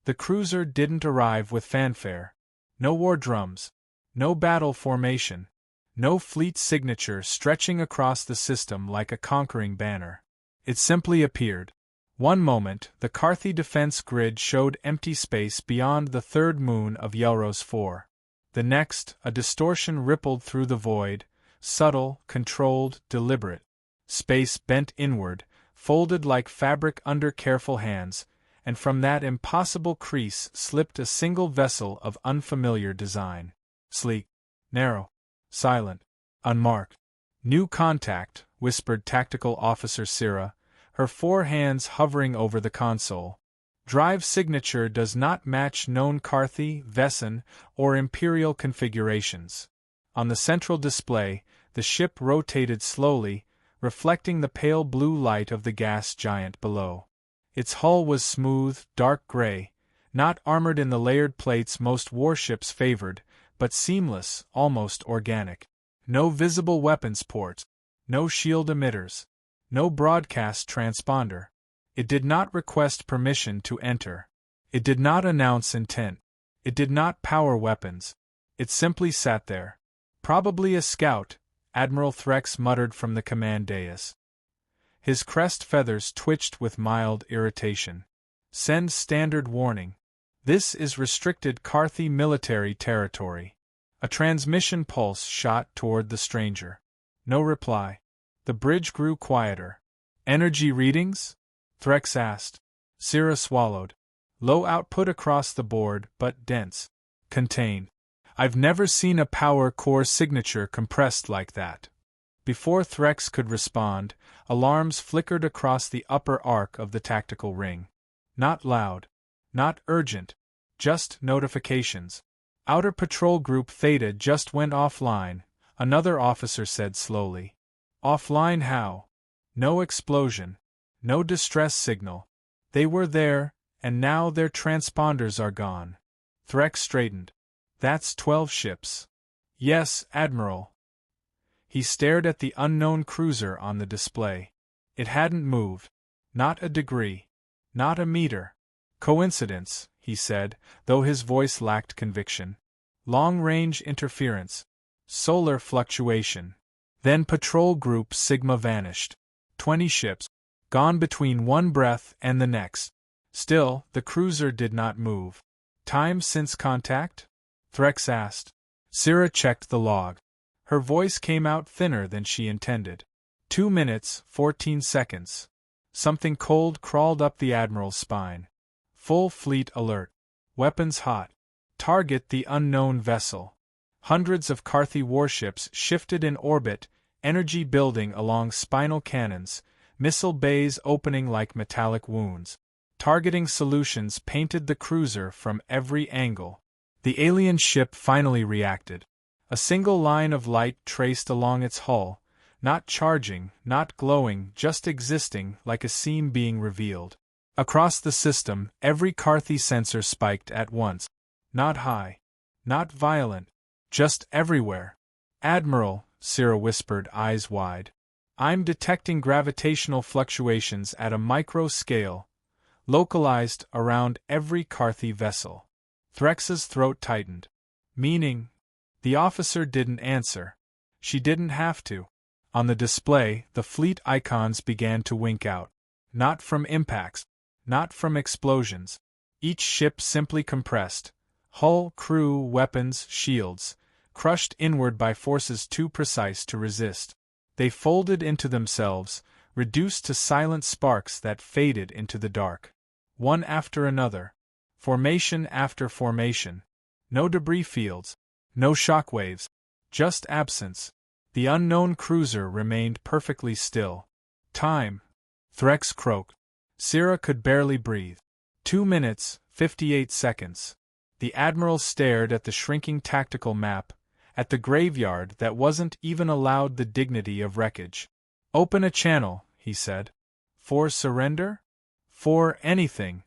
The cruiser didn't arrive with fanfare. No war drums. No battle formation. No fleet signature stretching across the system like a conquering banner. It simply appeared. One moment, the Carthy defense grid showed empty space beyond the third moon of Yelros 4. The next, a distortion rippled through the void, subtle, controlled, deliberate. Space bent inward, folded like fabric under careful hands, and from that impossible crease slipped a single vessel of unfamiliar design. Sleek, narrow, silent, unmarked. New contact, whispered Tactical Officer Syrah, her 4 hands hovering over the console. Drive signature does not match known Carthy, Vesson, or Imperial configurations. On the central display, the ship rotated slowly, reflecting the pale blue light of the gas giant below. Its hull was smooth, dark gray, not armored in the layered plates most warships favored, but seamless, almost organic. No visible weapons ports, no shield emitters, no broadcast transponder. It did not request permission to enter. It did not announce intent. It did not power weapons. It simply sat there. Probably a scout, Admiral Threx muttered from the command dais. His crest feathers twitched with mild irritation. Send standard warning. This is restricted Carthy military territory. A transmission pulse shot toward the stranger. No reply. The bridge grew quieter. Energy readings? Threx asked. Syrah swallowed. Low output across the board, but dense. Contained. I've never seen a power core signature compressed like that. Before Threx could respond, alarms flickered across the upper arc of the tactical ring. Not loud. Not urgent. Just notifications. Outer Patrol Group Theta just went offline, another officer said slowly. Offline how? No explosion. No distress signal. They were there, and now their transponders are gone. Threx straightened. That's 12 ships. Yes, Admiral. He stared at the unknown cruiser on the display. It hadn't moved. Not a degree. Not a meter. Coincidence, he said, though his voice lacked conviction. Long-range interference. Solar fluctuation. Then Patrol Group Sigma vanished. 20 ships. Gone between one breath and the next. Still, the cruiser did not move. Time since contact? Threx asked. Syrah checked the log. Her voice came out thinner than she intended. 2 minutes, 14 seconds. Something cold crawled up the Admiral's spine. Full fleet alert. Weapons hot. Target the unknown vessel. Hundreds of Carthy warships shifted in orbit, energy building along spinal cannons, missile bays opening like metallic wounds. Targeting solutions painted the cruiser from every angle. The alien ship finally reacted. A single line of light traced along its hull, not charging, not glowing, just existing like a seam being revealed. Across the system, every Carthy sensor spiked at once. Not high. Not violent. Just everywhere. Admiral, Syrah whispered, eyes wide. I'm detecting gravitational fluctuations at a micro scale, localized around every Carthy vessel. Threx's throat tightened. Meaning? The officer didn't answer. She didn't have to. On the display, the fleet icons began to wink out. Not from impacts. Not from explosions. Each ship simply compressed. Hull, crew, weapons, shields, crushed inward by forces too precise to resist. They folded into themselves, reduced to silent sparks that faded into the dark. One after another. Formation after formation. No debris fields. No shockwaves. Just absence. The unknown cruiser remained perfectly still. Time. Threx croaked. Syrah could barely breathe. 2 minutes, 58 seconds. The Admiral stared at the shrinking tactical map, at the graveyard that wasn't even allowed the dignity of wreckage. Open a channel, he said. For surrender? For anything.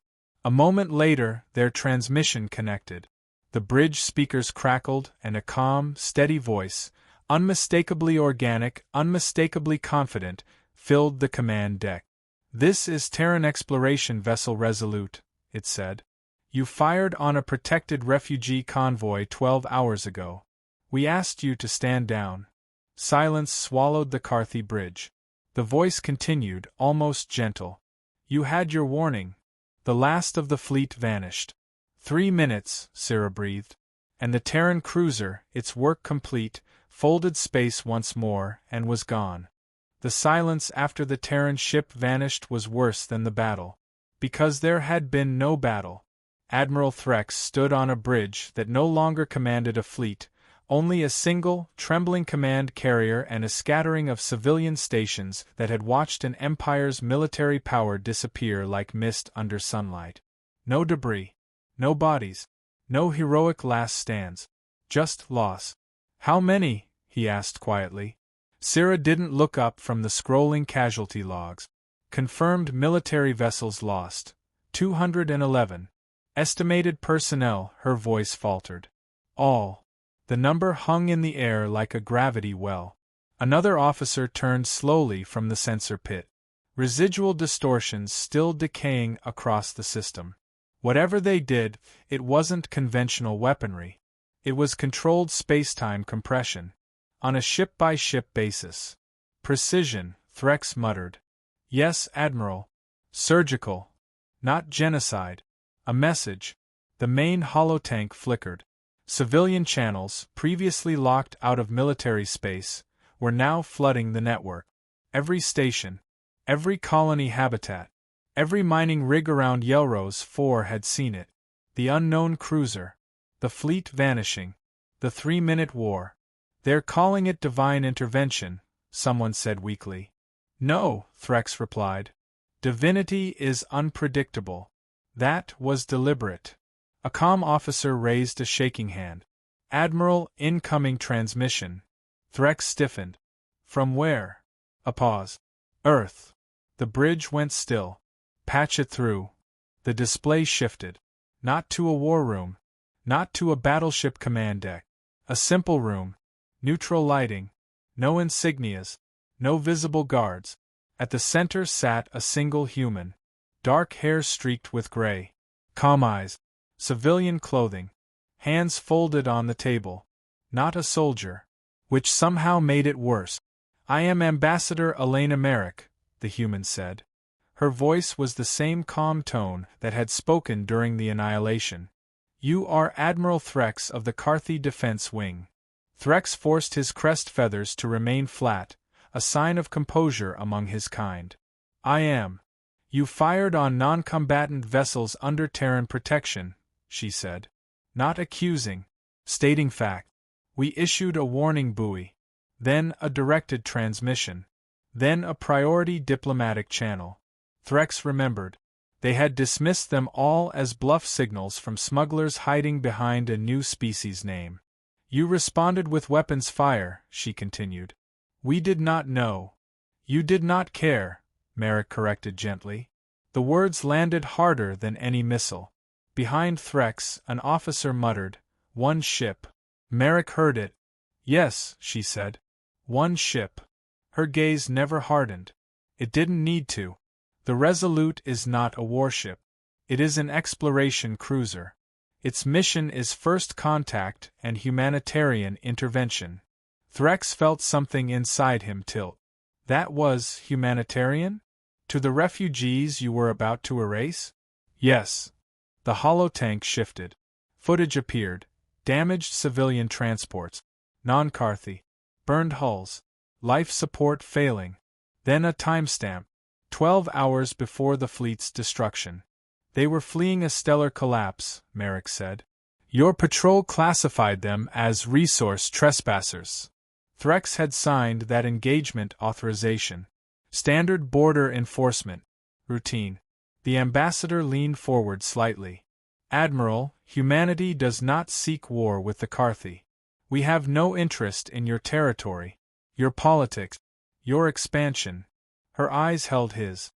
A moment later, their transmission connected. The bridge speakers crackled, and a calm, steady voice, unmistakably organic, unmistakably confident, filled the command deck. This is Terran Exploration Vessel Resolute, it said. You fired on a protected refugee convoy 12 hours ago. We asked you to stand down. Silence swallowed the Carthy bridge. The voice continued, almost gentle. You had your warning. The last of the fleet vanished. 3 minutes, Syrah breathed. And the Terran cruiser, its work complete, folded space once more and was gone. The silence after the Terran ship vanished was worse than the battle. Because there had been no battle. Admiral Threx stood on a bridge that no longer commanded a fleet, only a single, trembling command carrier and a scattering of civilian stations that had watched an empire's military power disappear like mist under sunlight. No debris. No bodies. No heroic last stands. Just loss. How many? He asked quietly. Syrah didn't look up from the scrolling casualty logs. Confirmed military vessels lost. 211. Estimated personnel, her voice faltered. All. The number hung in the air like a gravity well. Another officer turned slowly from the sensor pit. Residual distortions still decaying across the system. Whatever they did, it wasn't conventional weaponry. It was controlled space-time compression. On a ship-by-ship basis. Precision, Threx muttered. Yes, Admiral. Surgical. Not genocide. A message. The main holotank flickered. Civilian channels, previously locked out of military space, were now flooding the network. Every station, every colony habitat, every mining rig around Yelrose 4 had seen it. The unknown cruiser. The fleet vanishing. The 3-minute war. They're calling it divine intervention, someone said weakly. No, Threx replied. Divinity is unpredictable. That was deliberate. A comm officer raised a shaking hand. Admiral, incoming transmission. Threx stiffened. From where? A pause. Earth. The bridge went still. Patch it through. The display shifted. Not to a war room. Not to a battleship command deck. A simple room. Neutral lighting. No insignias. No visible guards. At the center sat a single human. Dark hair streaked with gray. Calm eyes. Civilian clothing. Hands folded on the table. Not a soldier. Which somehow made it worse. I am Ambassador Elena Merrick, the human said. Her voice was the same calm tone that had spoken during the annihilation. You are Admiral Threx of the Carthy Defense Wing. Threx forced his crest feathers to remain flat, a sign of composure among his kind. I am. You fired on non-combatant vessels under Terran protection, she said. Not accusing. Stating fact. We issued a warning buoy. Then a directed transmission. Then a priority diplomatic channel. Threx remembered. They had dismissed them all as bluff signals from smugglers hiding behind a new species name. You responded with weapons fire, she continued. We did not know. You did not care, Merrick corrected gently. The words landed harder than any missile. Behind Threx, an officer muttered, One ship. Merrick heard it. Yes, she said. One ship. Her gaze never hardened. It didn't need to. The Resolute is not a warship. It is an exploration cruiser. Its mission is first contact and humanitarian intervention. Threx felt something inside him tilt. That was humanitarian? To the refugees you were about to erase? Yes. The holotank shifted. Footage appeared. Damaged civilian transports. Non-Carthy. Burned hulls. Life support failing. Then a timestamp. 12 hours before the fleet's destruction. They were fleeing a stellar collapse, Merrick said. Your patrol classified them as resource trespassers. Threx had signed that engagement authorization. Standard border enforcement. Routine. The ambassador leaned forward slightly. Admiral, humanity does not seek war with the Carthy. We have no interest in your territory, your politics, your expansion. Her eyes held his.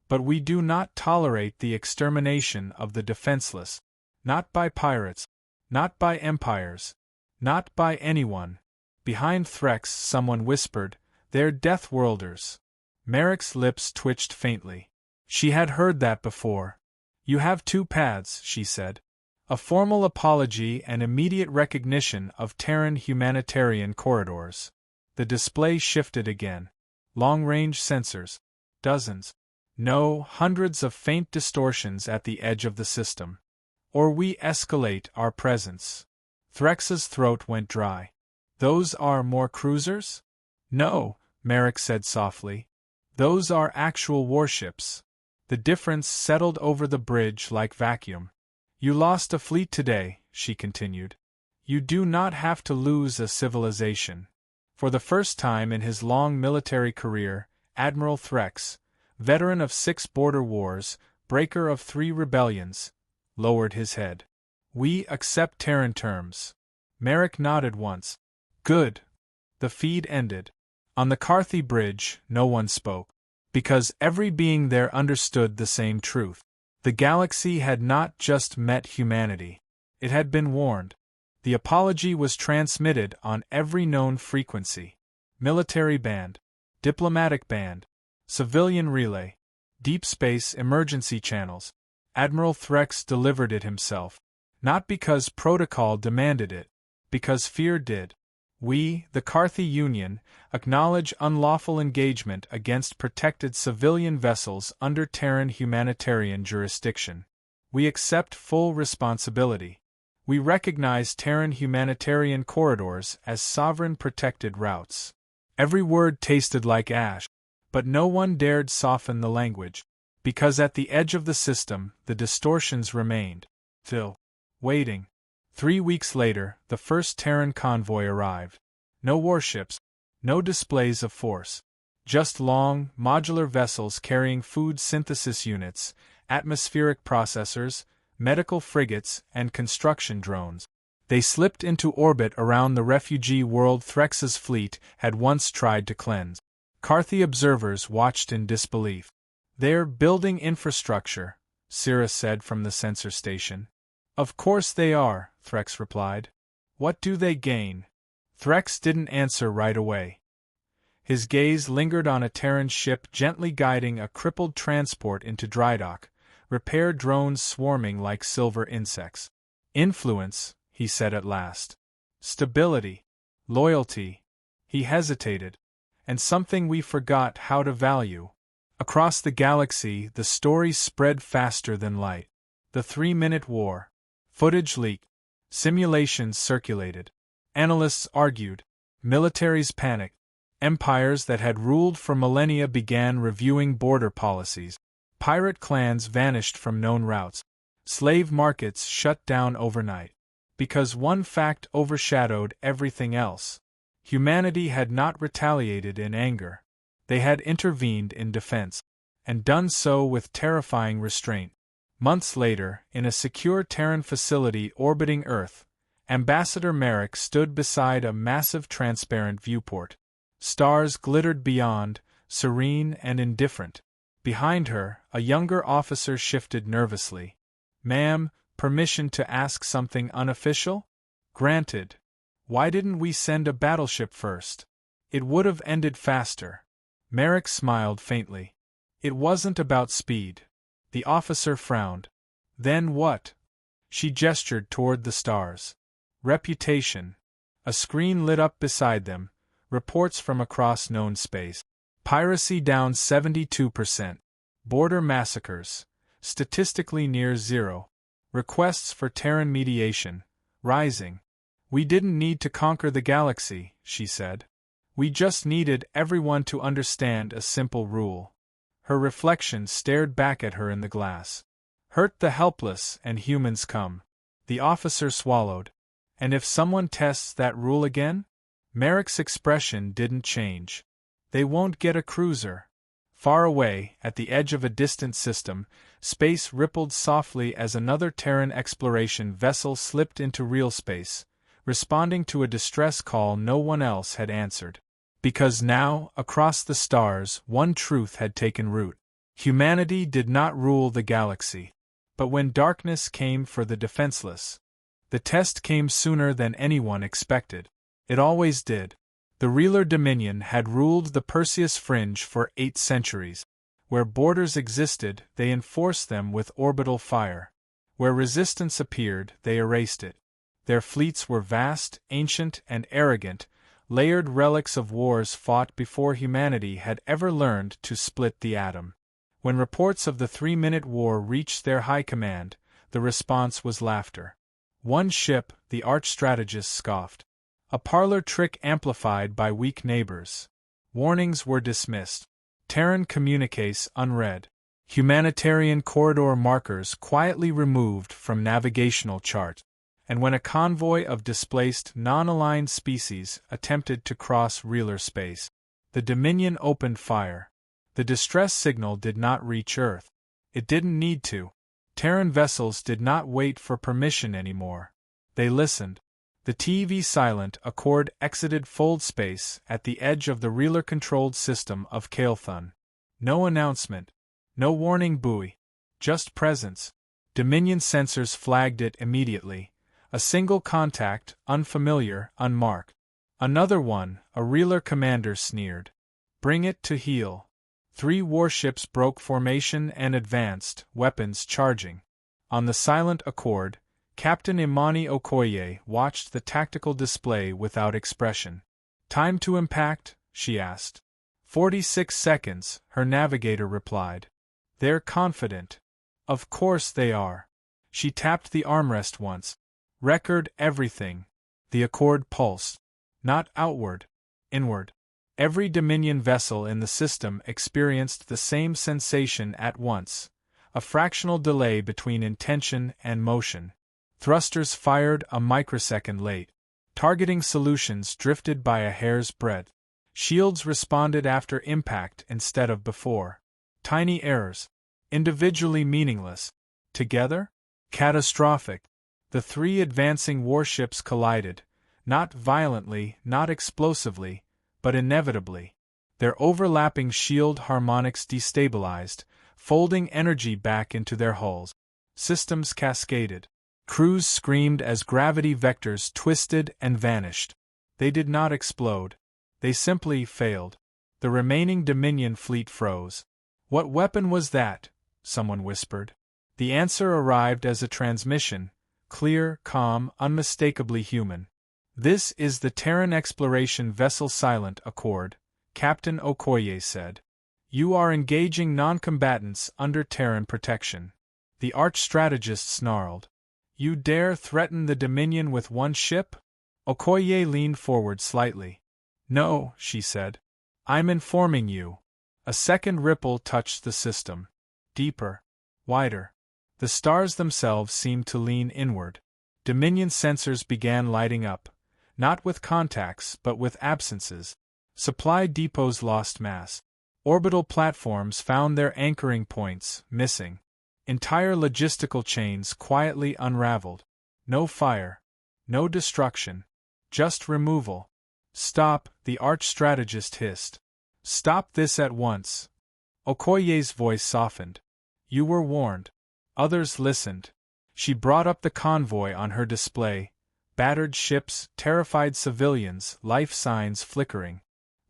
But we do not tolerate the extermination of the defenseless. Not by pirates. Not by empires. Not by anyone. Behind Threx someone whispered, They're Deathworlders. Merrick's lips twitched faintly. She had heard that before. You have two paths, she said. A formal apology and immediate recognition of Terran humanitarian corridors. The display shifted again. Long-range sensors. Dozens. No, hundreds of faint distortions at the edge of the system. Or we escalate our presence. Threx's throat went dry. Those are more cruisers? No, Merrick said softly. Those are actual warships. The difference settled over the bridge like vacuum. You lost a fleet today, she continued. You do not have to lose a civilization. For the first time in his long military career, Admiral Threx, veteran of 6 border wars, breaker of 3 rebellions, lowered his head. We accept Terran terms. Merrick nodded once. Good. The feed ended. On the Carthy Bridge, no one spoke. Because every being there understood the same truth. The galaxy had not just met humanity. It had been warned. The apology was transmitted on every known frequency. Military band. Diplomatic band. Civilian relay. Deep space emergency channels. Admiral Threx delivered it himself. Not because protocol demanded it. Because fear did. We, the Carthy Union, acknowledge unlawful engagement against protected civilian vessels under Terran humanitarian jurisdiction. We accept full responsibility. We recognize Terran humanitarian corridors as sovereign protected routes. Every word tasted like ash, but no one dared soften the language, because at the edge of the system the distortions remained. Till, waiting. 3 weeks later, the first Terran convoy arrived. No warships, no displays of force. Just long, modular vessels carrying food synthesis units, atmospheric processors, medical frigates, and construction drones. They slipped into orbit around the refugee world Threx's fleet had once tried to cleanse. Carthy observers watched in disbelief. They're building infrastructure, Syrah said from the sensor station. Of course they are, Threx replied. What do they gain? Threx didn't answer right away. His gaze lingered on a Terran ship gently guiding a crippled transport into drydock, repair drones swarming like silver insects. Influence, he said at last. Stability. Loyalty. He hesitated. And something we forgot how to value. Across the galaxy, the story spread faster than light. The 3-minute war. Footage leaked. Simulations circulated. Analysts argued. Militaries panicked. Empires that had ruled for millennia began reviewing border policies. Pirate clans vanished from known routes. Slave markets shut down overnight. Because one fact overshadowed everything else. Humanity had not retaliated in anger. They had intervened in defense. And done so with terrifying restraint. Months later, in a secure Terran facility orbiting Earth, Ambassador Merrick stood beside a massive transparent viewport. Stars glittered beyond, serene and indifferent. Behind her, a younger officer shifted nervously. Ma'am, permission to ask something unofficial? Granted. Why didn't we send a battleship first? It would have ended faster. Merrick smiled faintly. It wasn't about speed. The officer frowned. Then what? She gestured toward the stars. Reputation. A screen lit up beside them. Reports from across known space. Piracy down 72%. Border massacres. Statistically near zero. Requests for Terran mediation. Rising. We didn't need to conquer the galaxy, she said. We just needed everyone to understand a simple rule. Her reflection stared back at her in the glass. Hurt the helpless and humans come. The officer swallowed. And if someone tests that rule again? Merrick's expression didn't change. They won't get a cruiser. Far away, at the edge of a distant system, space rippled softly as another Terran exploration vessel slipped into real space, responding to a distress call no one else had answered. Because now, across the stars, one truth had taken root. Humanity did not rule the galaxy. But when darkness came for the defenseless, the test came sooner than anyone expected. It always did. The Reeler Dominion had ruled the Perseus Fringe for 8 centuries. Where borders existed, they enforced them with orbital fire. Where resistance appeared, they erased it. Their fleets were vast, ancient, and arrogant, layered relics of wars fought before humanity had ever learned to split the atom. When reports of the 3-minute war reached their high command, the response was laughter. One ship, the arch-strategist scoffed. A parlor trick amplified by weak neighbors. Warnings were dismissed. Terran communiques unread. Humanitarian corridor markers quietly removed from navigational chart. And when a convoy of displaced, non-aligned species attempted to cross realer space, the Dominion opened fire. The distress signal did not reach Earth. It didn't need to. Terran vessels did not wait for permission anymore. They listened. The TV silent Accord exited fold space at the edge of the reeler-controlled system of Kael'thun. No announcement. No warning buoy. Just presence. Dominion sensors flagged it immediately. A single contact, unfamiliar, unmarked. Another one, a reeler commander sneered. Bring it to heel. 3 warships broke formation and advanced, weapons charging. On the silent Accord, Captain Imani Okoye watched the tactical display without expression. Time to impact? She asked. 46 seconds, her navigator replied. They're confident. Of course they are. She tapped the armrest once. Record everything. The Accord pulsed. Not outward. Inward. Every Dominion vessel in the system experienced the same sensation at once. A fractional delay between intention and motion. Thrusters fired a microsecond late. Targeting solutions drifted by a hair's breadth. Shields responded after impact instead of before. Tiny errors. Individually meaningless. Together? Catastrophic. The 3 advancing warships collided, not violently, not explosively, but inevitably. Their overlapping shield harmonics destabilized, folding energy back into their hulls. Systems cascaded. Crews screamed as gravity vectors twisted and vanished. They did not explode. They simply failed. The remaining Dominion fleet froze. What weapon was that? Someone whispered. The answer arrived as a transmission. Clear, calm, unmistakably human. This is the Terran exploration vessel Silent Accord, Captain Okoye said. You are engaging non-combatants under Terran protection. The arch-strategist snarled. You dare threaten the Dominion with one ship? Okoye leaned forward slightly. No, she said. I'm informing you. A second ripple touched the system. Deeper. Wider. The stars themselves seemed to lean inward. Dominion sensors began lighting up, not with contacts but with absences. Supply depots lost mass. Orbital platforms found their anchoring points, missing. Entire logistical chains quietly unraveled. No fire. No destruction. Just removal. Stop, the arch-strategist hissed. Stop this at once. Okoye's voice softened. You were warned. Others listened. She brought up the convoy on her display. Battered ships, terrified civilians, life signs flickering.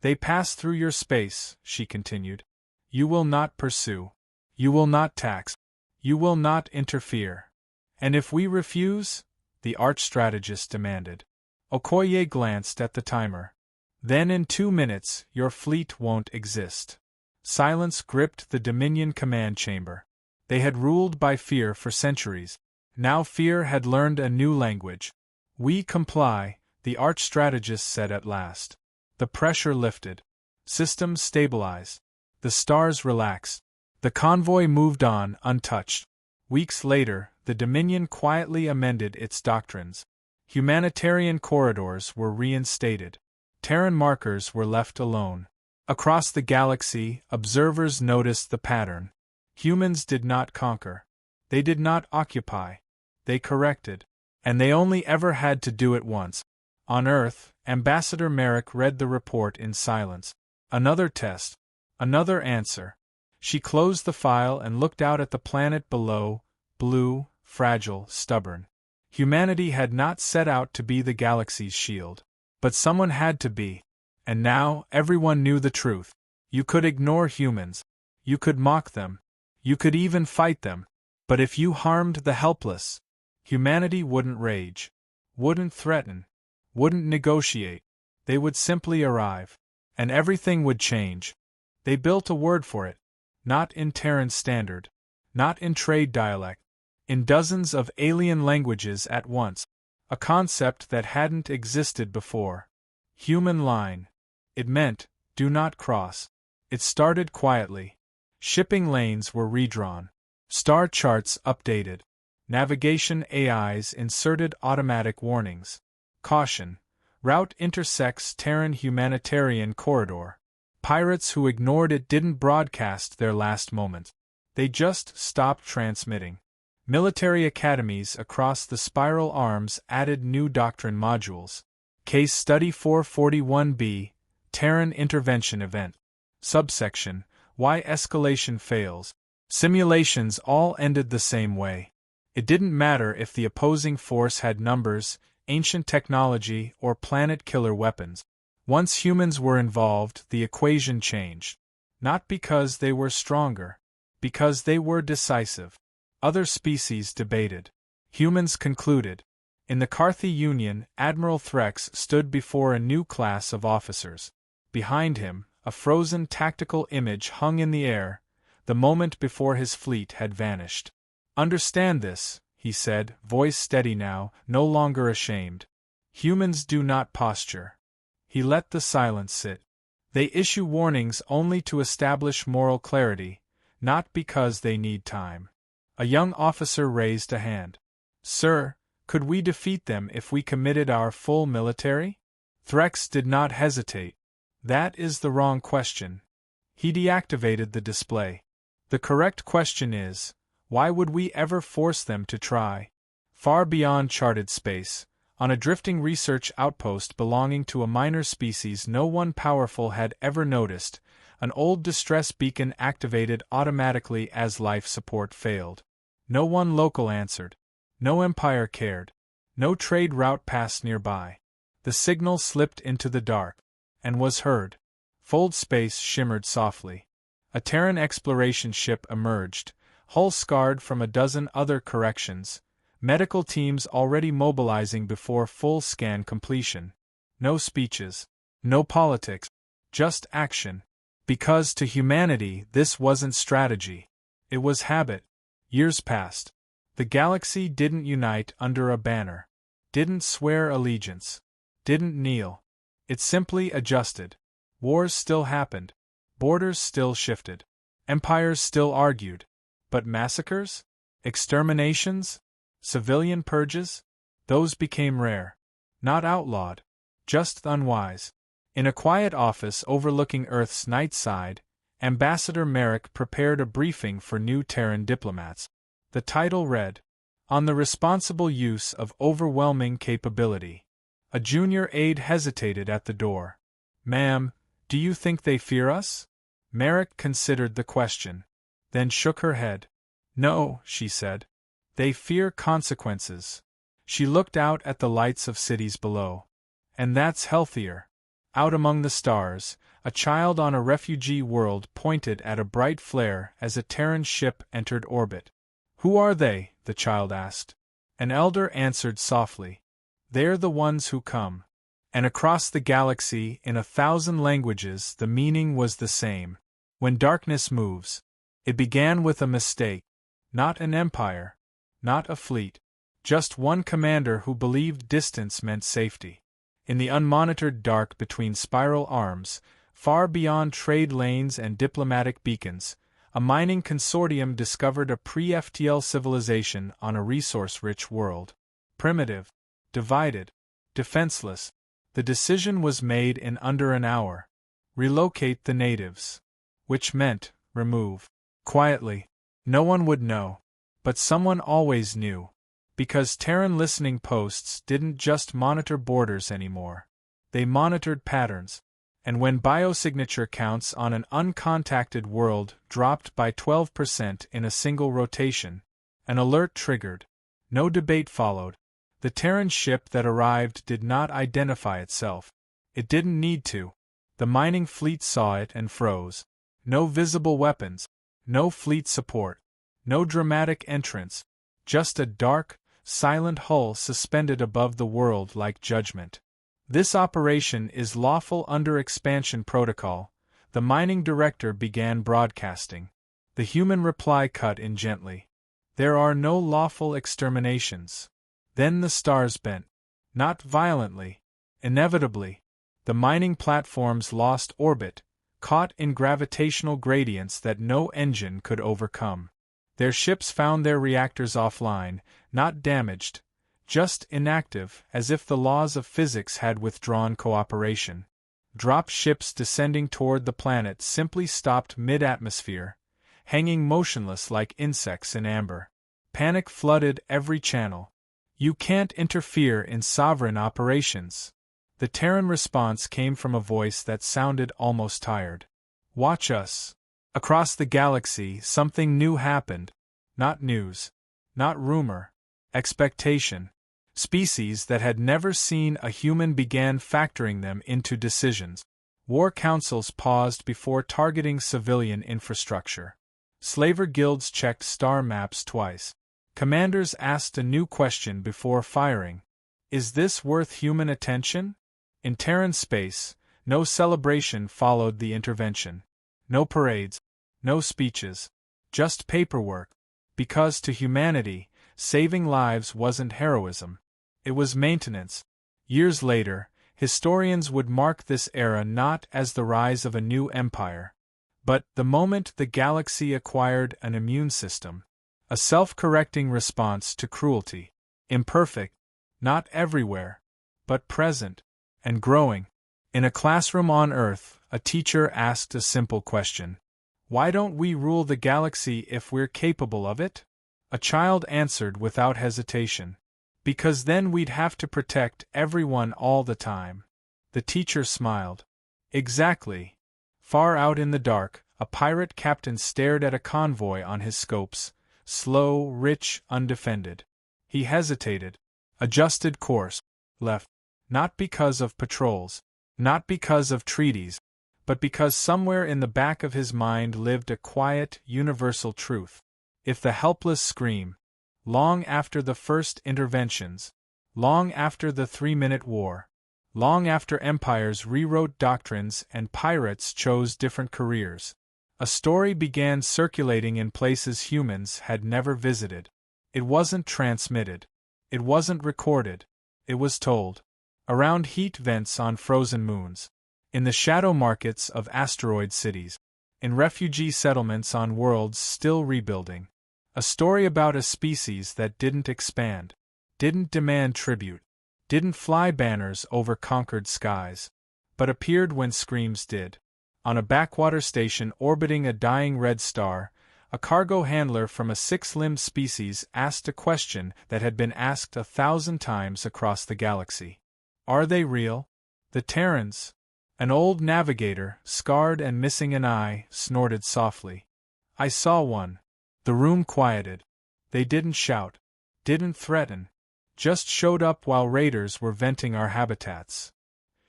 They pass through your space, she continued. You will not pursue. You will not tax. You will not interfere. And if we refuse? The arch-strategist demanded. Okoye glanced at the timer. Then in 2 minutes, your fleet won't exist. Silence gripped the Dominion command chamber. They had ruled by fear for centuries. Now fear had learned a new language. We comply, the arch-strategist said at last. The pressure lifted. Systems stabilized. The stars relaxed. The convoy moved on untouched. Weeks later, the Dominion quietly amended its doctrines. Humanitarian corridors were reinstated. Terran markers were left alone. Across the galaxy, observers noticed the pattern. Humans did not conquer. They did not occupy. They corrected. And they only ever had to do it once. On Earth, Ambassador Merrick read the report in silence. Another test. Another answer. She closed the file and looked out at the planet below, blue, fragile, stubborn. Humanity had not set out to be the galaxy's shield. But someone had to be. And now, everyone knew the truth. You could ignore humans. You could mock them. You could even fight them. But if you harmed the helpless, humanity wouldn't rage, wouldn't threaten, wouldn't negotiate. They would simply arrive. And everything would change. They built a word for it. Not in Terran standard. Not in trade dialect. In dozens of alien languages at once. A concept that hadn't existed before. Human line. It meant, do not cross. It started quietly. Shipping lanes were redrawn. Star charts updated. Navigation AIs inserted automatic warnings. Caution. Route intersects Terran humanitarian corridor. Pirates who ignored it didn't broadcast their last moment. They just stopped transmitting. Military academies across the spiral arms added new doctrine modules. Case Study 441b, Terran Intervention Event. Subsection, Why Escalation Fails. Simulations all ended the same way. It didn't matter if the opposing force had numbers, ancient technology, or planet-killer weapons. Once humans were involved, the equation changed. Not because they were stronger. Because they were decisive. Other species debated. Humans concluded. In the Carthy Union, Admiral Threx stood before a new class of officers. Behind him, a frozen tactical image hung in the air, the moment before his fleet had vanished. Understand this, he said, voice steady now, no longer ashamed. Humans do not posture. He let the silence sit. They issue warnings only to establish moral clarity, not because they need time. A young officer raised a hand. Sir, could we defeat them if we committed our full military? Threx did not hesitate. That is the wrong question. He deactivated the display. The correct question is, why would we ever force them to try? Far beyond charted space, on a drifting research outpost belonging to a minor species no one powerful had ever noticed, an old distress beacon activated automatically as life support failed. No one local answered. No empire cared. No trade route passed nearby. The signal slipped into the dark, and was heard. Fold space shimmered softly. A Terran exploration ship emerged, hull scarred from a dozen other corrections, medical teams already mobilizing before full scan completion. No speeches. No politics. Just action. Because to humanity this wasn't strategy. It was habit. Years passed. The galaxy didn't unite under a banner. Didn't swear allegiance. Didn't kneel. It simply adjusted. Wars still happened. Borders still shifted. Empires still argued. But massacres? Exterminations? Civilian purges? Those became rare. Not outlawed. Just unwise. In a quiet office overlooking Earth's night side, Ambassador Merrick prepared a briefing for new Terran diplomats. The title read, On the Responsible Use of Overwhelming Capability. A junior aide hesitated at the door. Ma'am, do you think they fear us? Merrick considered the question, then shook her head. No, she said. They fear consequences. She looked out at the lights of cities below. And that's healthier. Out among the stars, a child on a refugee world pointed at a bright flare as a Terran ship entered orbit. Who are they? The child asked. An elder answered softly. They're the ones who come. And across the galaxy, in 1,000 languages, the meaning was the same. When darkness moves. It began with a mistake. Not an empire. Not a fleet. Just one commander who believed distance meant safety. In the unmonitored dark between spiral arms, far beyond trade lanes and diplomatic beacons, a mining consortium discovered a pre-FTL civilization on a resource-rich world. Primitive. Divided. Defenseless. The decision was made in under an hour. Relocate the natives. Which meant, remove. Quietly. No one would know. But someone always knew. Because Terran listening posts didn't just monitor borders anymore. They monitored patterns. And when biosignature counts on an uncontacted world dropped by 12% in a single rotation, an alert triggered. No debate followed. The Terran ship that arrived did not identify itself. It didn't need to. The mining fleet saw it and froze. No visible weapons. No fleet support. No dramatic entrance, just a dark, silent hull suspended above the world like judgment. This operation is lawful under expansion protocol, the mining director began broadcasting. The human reply cut in gently. There are no lawful exterminations. Then the stars bent. Not violently. Inevitably. The mining platforms lost orbit, caught in gravitational gradients that no engine could overcome. Their ships found their reactors offline, not damaged, just inactive, as if the laws of physics had withdrawn cooperation. Drop ships descending toward the planet simply stopped mid-atmosphere, hanging motionless like insects in amber. Panic flooded every channel. You can't interfere in sovereign operations. The Terran response came from a voice that sounded almost tired. Watch us. Across the galaxy, something new happened. Not news. Not rumor. Expectation. Species that had never seen a human began factoring them into decisions. War councils paused before targeting civilian infrastructure. Slaver guilds checked star maps twice. Commanders asked a new question before firing. Is this worth human attention? In Terran space, no celebration followed the intervention. No parades. No speeches. Just paperwork. Because to humanity, saving lives wasn't heroism. It was maintenance. Years later, historians would mark this era not as the rise of a new empire, but the moment the galaxy acquired an immune system, a self-correcting response to cruelty. Imperfect, not everywhere, but present, and growing. In a classroom on Earth, a teacher asked a simple question. Why don't we rule the galaxy if we're capable of it? A child answered without hesitation. Because then we'd have to protect everyone all the time. The teacher smiled. Exactly. Far out in the dark, a pirate captain stared at a convoy on his scopes, slow, rich, undefended. He hesitated, adjusted course, left. Not because of patrols, not because of treaties, but because somewhere in the back of his mind lived a quiet, universal truth. If the helpless scream, long after the first interventions, long after the 3-minute war, long after empires rewrote doctrines and pirates chose different careers, a story began circulating in places humans had never visited. It wasn't transmitted. It wasn't recorded. It was told. Around heat vents on frozen moons. In the shadow markets of asteroid cities. In refugee settlements on worlds still rebuilding. A story about a species that didn't expand, didn't demand tribute, didn't fly banners over conquered skies, but appeared when screams did. On a backwater station orbiting a dying red star, a cargo handler from a 6-limbed species asked a question that had been asked 1,000 times across the galaxy. Are they real? The Terrans? An old navigator, scarred and missing an eye, snorted softly. I saw one. The room quieted. They didn't shout, didn't threaten, just showed up while raiders were venting our habitats.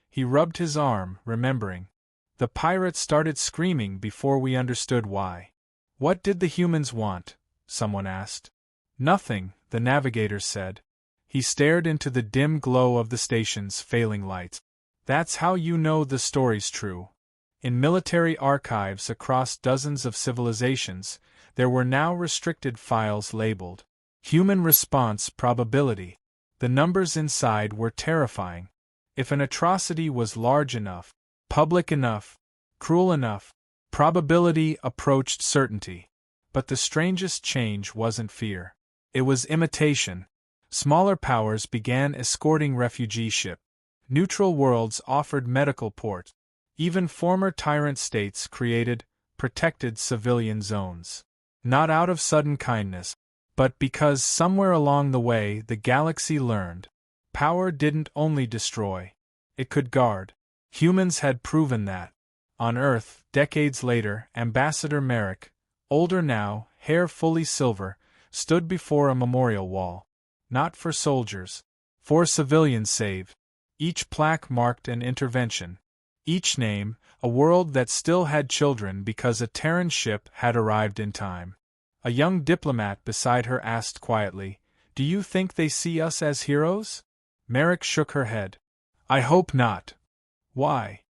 He rubbed his arm, remembering. The pirates started screaming before we understood why. What did the humans want? Someone asked. Nothing, the navigator said. He stared into the dim glow of the station's failing lights. That's how you know the story's true. In military archives across dozens of civilizations, there were now restricted files labeled Human Response Probability. The numbers inside were terrifying. If an atrocity was large enough, public enough, cruel enough, probability approached certainty. But the strangest change wasn't fear. It was imitation. Smaller powers began escorting refugee ships. Neutral worlds offered medical port. Even former tyrant states created, protected civilian zones. Not out of sudden kindness, but because somewhere along the way the galaxy learned. Power didn't only destroy. It could guard. Humans had proven that. On Earth, decades later, Ambassador Merrick, older now, hair fully silver, stood before a memorial wall. Not for soldiers. For civilians saved. Each plaque marked an intervention. Each name, a world that still had children because a Terran ship had arrived in time. A young diplomat beside her asked quietly, "Do you think they see us as heroes?" Merrick shook her head. "I hope not." "Why?"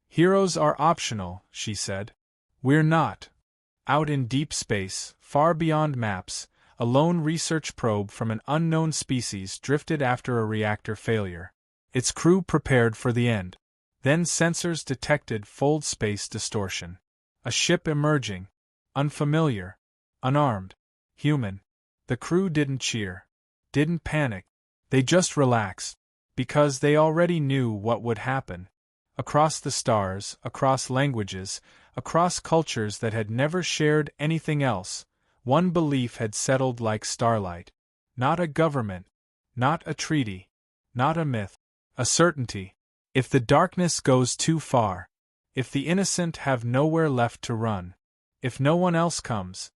"Heroes are optional," she said. "We're not." Out in deep space, far beyond maps, a lone research probe from an unknown species drifted after a reactor failure. Its crew prepared for the end. Then sensors detected fold space distortion. A ship emerging. Unfamiliar. Unarmed. Human. The crew didn't cheer. Didn't panic. They just relaxed. Because they already knew what would happen. Across the stars, across languages, across cultures that had never shared anything else, one belief had settled like starlight. Not a government. Not a treaty. Not a myth. A certainty. If the darkness goes too far, if the innocent have nowhere left to run, if no one else comes,